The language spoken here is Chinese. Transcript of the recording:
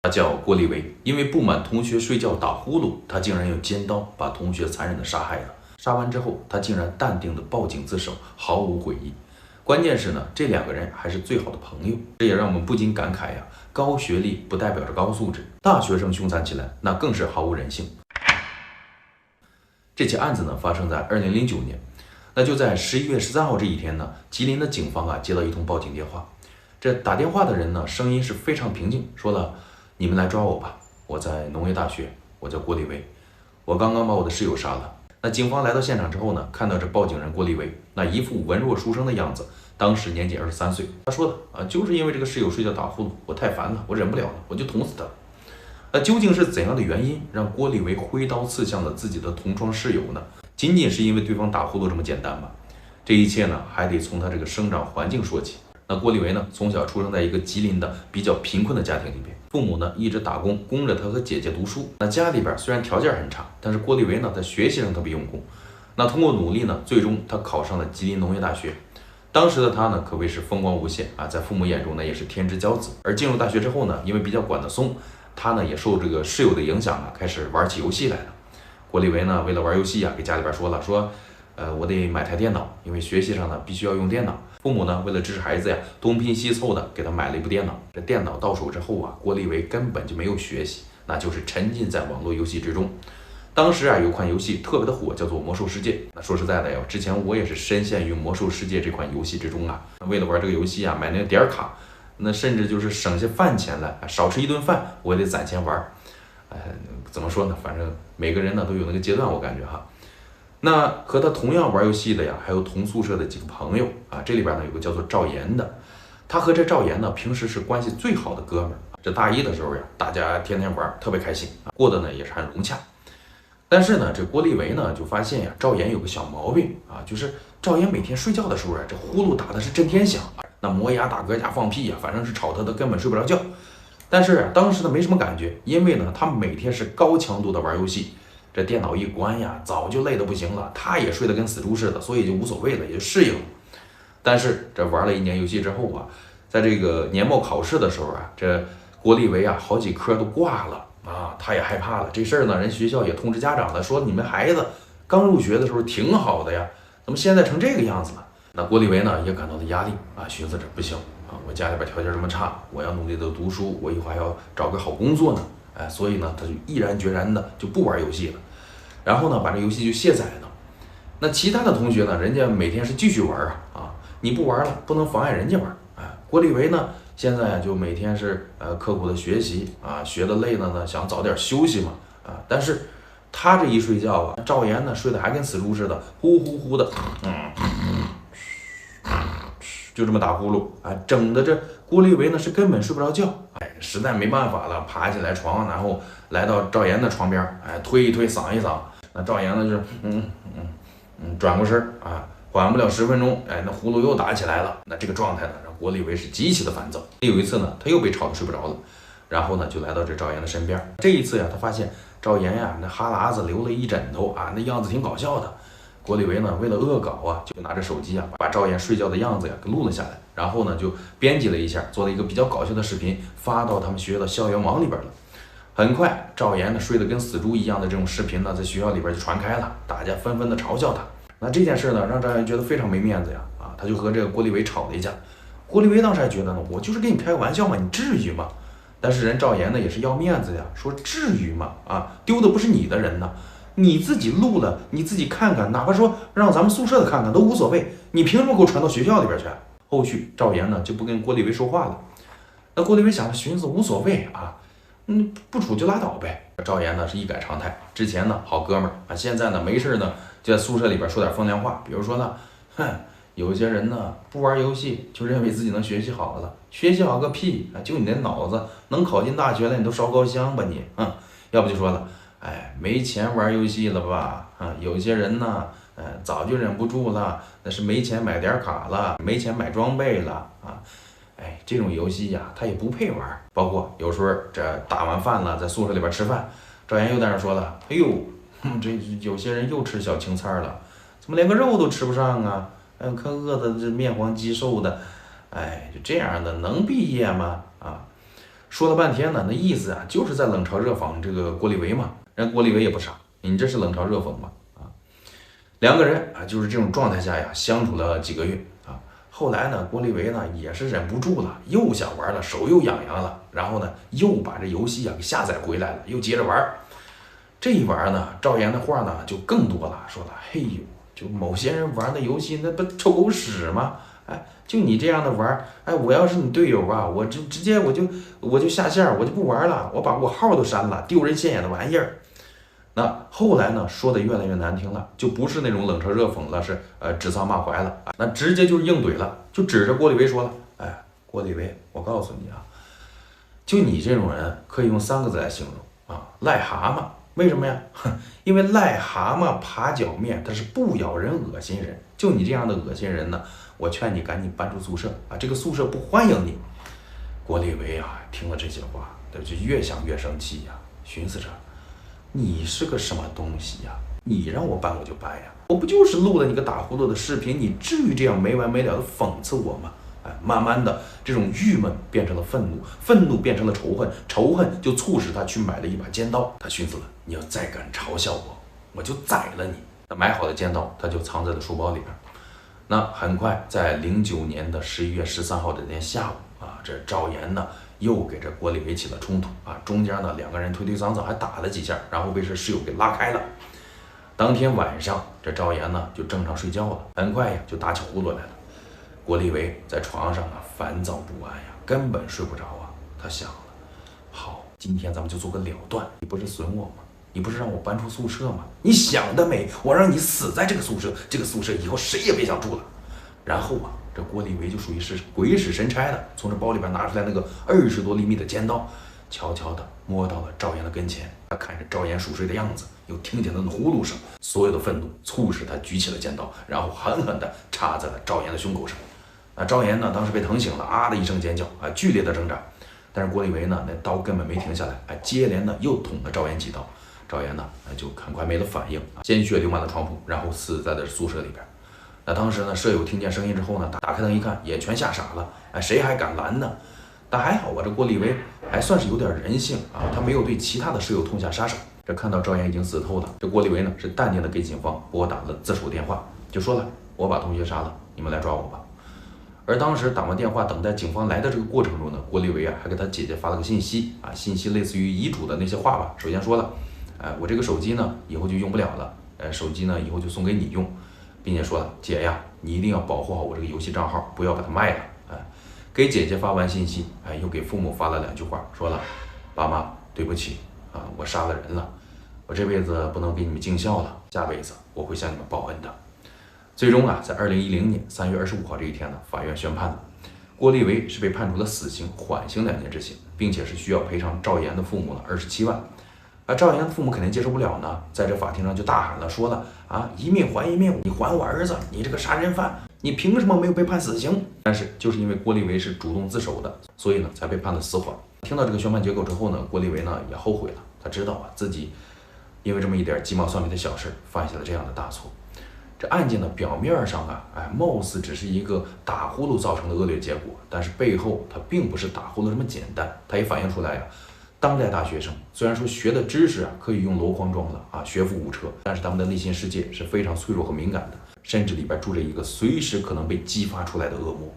他叫郭立维，因为不满同学睡觉打呼噜，他竟然用尖刀把同学残忍的杀害了。杀完之后，他竟然淡定的报警自首，毫无悔意。关键是呢，这两个人还是最好的朋友，这也让我们不禁感慨呀，高学历不代表着高素质，大学生凶残起来那更是毫无人性。这起案子呢发生在2009年，那就在11月13号这一天呢，吉林的警方接到一通报警电话。这打电话的人呢，声音是非常平静，说了：“你们来抓我吧，我在农业大学，我叫郭立维，我刚刚把我的室友杀了。”那警方来到现场之后呢，看到这报警人郭立维那一副文弱书生的样子，当时年仅23岁。他说的就是因为这个室友睡觉打呼噜，我太烦了，我忍不了了，我就捅死他。那究竟是怎样的原因让郭立维挥刀刺向了自己的同窗室友呢？仅仅是因为对方打呼噜这么简单吗？这一切呢，还得从他这个生长环境说起。那郭立维呢，从小出生在一个吉林的比较贫困的家庭里边，父母呢一直打工，供着他和姐姐读书。那家里边虽然条件很差，但是郭立维呢在学习上特别用功。那通过努力呢，最终他考上了吉林农业大学。当时的他呢可谓是风光无限在父母眼中呢也是天之骄子。而进入大学之后呢，因为比较管得松，他呢也受这个室友的影响开始玩起游戏来了。郭立维呢为了玩游戏给家里边说了，我得买台电脑，因为学习上呢必须要用电脑。父母呢为了支持孩子东拼西凑的给他买了一部电脑。这电脑到手之后郭立维根本就没有学习，那就是沉浸在网络游戏之中。当时有款游戏特别的火，叫做魔兽世界。那说实在的之前我也是深陷于魔兽世界这款游戏之中为了玩这个游戏买那个点卡，那甚至就是省下饭钱来，少吃一顿饭我也得攒钱玩。怎么说呢，反正每个人呢都有那个阶段，我感觉那和他同样玩游戏的还有同宿舍的几个朋友这里边呢有个叫做赵岩的，他和这赵岩呢平时是关系最好的哥们儿。这大一的时候大家天天玩，特别开心过得呢也是很融洽。但是呢，这郭立维呢就发现赵岩有个小毛病就是赵岩每天睡觉的时候这呼噜打的是震天响，那磨牙、打嗝、放屁反正是吵他根本睡不着觉。但是当时呢没什么感觉，因为呢他每天是高强度的玩游戏。这电脑一关早就累得不行了，他也睡得跟死猪似的，所以就无所谓了，也就适应了。但是这玩了1年游戏之后在这个年末考试的时候这郭立维好几科都挂了他也害怕了。这事儿呢，人学校也通知家长了，说你们孩子刚入学的时候挺好的怎么现在成这个样子了？那郭立维呢也感到了压力寻思着不行我家里边条件这么差，我要努力的读书，我以后还要找个好工作呢。所以呢，他就毅然决然的就不玩游戏了，然后呢，把这游戏就卸载了。那其他的同学呢，人家每天是继续玩你不玩了，不能妨碍人家玩。郭立维呢，现在就每天是刻苦的学习学的累了呢，想早点休息嘛但是他这一睡觉赵岩呢睡得还跟死猪似的，呼呼呼的，就这么打呼噜整的这郭立维呢是根本睡不着觉。实在没办法了，爬起来床，然后来到赵岩的床边推一推，搡一搡。那赵岩呢就转过身缓不了10分钟那呼噜又打起来了。那这个状态呢让郭立维是极其的烦躁。有一次呢他又被吵得睡不着了，然后呢就来到这赵岩的身边。这一次他发现赵岩那哈喇子流了一枕头那样子挺搞笑的。郭立维呢为了恶搞就拿着手机把赵岩睡觉的样子给录了下来，然后呢就编辑了一下，做了一个比较搞笑的视频，发到他们学校的校园网里边了。很快赵岩呢睡得跟死猪一样的这种视频呢在学校里边就传开了，大家纷纷的嘲笑他。那这件事呢让赵岩觉得非常没面子他就和这个郭立维吵了一架。郭立维当时还觉得呢，我就是跟你开个玩笑嘛，你至于吗？但是人赵岩呢也是要面子说至于吗丢的不是你的人呢，你自己录了，你自己看看，哪怕说让咱们宿舍的看看都无所谓，你凭什么给我传到学校里边去？后续赵岩呢就不跟郭立维说话了。那郭立维想着寻思无所谓不处就拉倒呗。赵岩呢是一改常态，之前呢好哥们儿现在呢没事呢就在宿舍里边说点风凉话，比如说呢，有些人呢不玩游戏就认为自己能学习好了，学习好个屁就你那脑子能考进大学了，你都烧高香吧你要不就说了，没钱玩游戏了吧有些人呢早就忍不住了，那是没钱买点卡了，没钱买装备了这种游戏他也不配玩。包括有时候这打完饭了，在宿舍里边吃饭，赵岩又在那说了，哎呦这有些人又吃小青菜了，怎么连个肉都吃不上看饿的这面黄肌瘦的，就这样的能毕业吗说了半天呢，那意思啊就是在冷嘲热讽这个郭立维嘛。人郭立维也不傻，你这是冷嘲热讽嘛啊？两个人啊就是这种状态下呀相处了几个月啊。后来呢，郭立维呢也是忍不住了，又想玩了，手又痒痒了，然后呢又把这游戏啊给下载回来了，又接着玩。这一玩呢，赵岩的话呢就更多了，说了，嘿呦，就某些人玩的游戏那不臭狗屎吗？哎，就你这样的玩，哎，我要是你队友啊，我直接我就下线，我就不玩了，我把我号都删了，丢人现眼的玩意儿。那后来呢，说的越来越难听了，就不是那种冷嘲热讽了，是指桑骂槐了，那直接就是硬怼了，就指着郭立维说了，哎，郭立维，我告诉你啊，就你这种人可以用3个字来形容啊，癞蛤蟆。为什么呀？因为癞蛤蟆爬脚面，它是不咬人恶心人。就你这样的恶心人呢，我劝你赶紧搬出宿舍啊！这个宿舍不欢迎你。郭立维啊，听了这些话，他就越想越生气呀，寻思着，你是个什么东西呀？你让我搬我就搬呀！我不就是录了你个打呼噜的视频，你至于这样没完没了的讽刺我吗？哎，慢慢的，这种郁闷变成了愤怒，愤怒变成了仇恨，仇恨就促使他去买了一把尖刀。他寻思了，你要再敢嘲笑我，我就宰了你。那买好的尖刀，他就藏在了书包里边。那很快，在09年的11月13号这天下午啊，这赵岩呢又给这郭立维起了冲突啊，中间呢2个人推推搡搡，还打了几下，然后被这室友给拉开了。当天晚上，这赵岩呢就正常睡觉了，很快呀就打起呼噜来了。郭立维在床上啊烦躁不安呀，根本睡不着啊。他想了，好，今天咱们就做个了断。你不是损我吗？你不是让我搬出宿舍吗？你想得美！我让你死在这个宿舍，这个宿舍以后谁也别想住了。然后啊，这郭立维就属于是鬼使神差的，从这包里边拿出来那个20多厘米的尖刀，悄悄地摸到了赵岩的跟前。他看着赵岩熟睡的样子，又听见他的呼噜声，所有的愤怒促使他举起了尖刀，然后狠狠地插在了赵岩的胸口上。赵岩呢，当时被疼醒了，啊的一声尖叫，啊，剧烈的挣扎。但是郭立维呢，那刀根本没停下来，哎，接连的又捅了赵岩几刀。赵岩呢，就很快没了反应，鲜血流满了床铺，然后死在了宿舍里边。那当时呢，舍友听见声音之后呢，打开灯一看，也全吓傻了，哎，谁还敢拦呢？但还好啊，这郭立维还算是有点人性啊，他没有对其他的舍友痛下杀手。这看到赵岩已经死透了，这郭立维呢是淡定的给警方拨打了自首电话，就说了，我把同学杀了，你们来抓我吧。而当时打完电话等待警方来的这个过程中呢，郭立维啊还给他姐姐发了个信息啊，信息类似于遗嘱的那些话吧。首先说了，我这个手机呢以后就用不了了，手机呢以后就送给你用，并且说了，姐呀，你一定要保护好我这个游戏账号，不要把它卖了。给姐姐发完信息，又给父母发了2句话，说了，爸妈对不起啊，我杀了人了，我这辈子不能给你们尽孝了，下辈子我会向你们报恩的。最终啊，在2010年3月25号这一天呢，法院宣判了，郭立维是被判处了死刑、缓刑2年执行，并且是需要赔偿赵岩的父母呢27万。赵岩的父母肯定接受不了呢，在这法庭上就大喊了，说了啊，一命还一命，你还我儿子，你这个杀人犯，你凭什么没有被判死刑？但是就是因为郭立维是主动自首的，所以呢才被判了死缓。听到这个宣判结果之后呢，郭立维呢也后悔了，他知道啊自己因为这么一点鸡毛蒜皮的小事犯下了这样的大错。这案件呢，表面上啊，貌似只是一个打呼噜造成的恶劣结果，但是背后它并不是打呼噜这么简单。它也反映出来呀，当代大学生虽然说学的知识啊可以用箩筐装了啊，学富五车，但是他们的内心世界是非常脆弱和敏感的，甚至里边住着一个随时可能被激发出来的恶魔。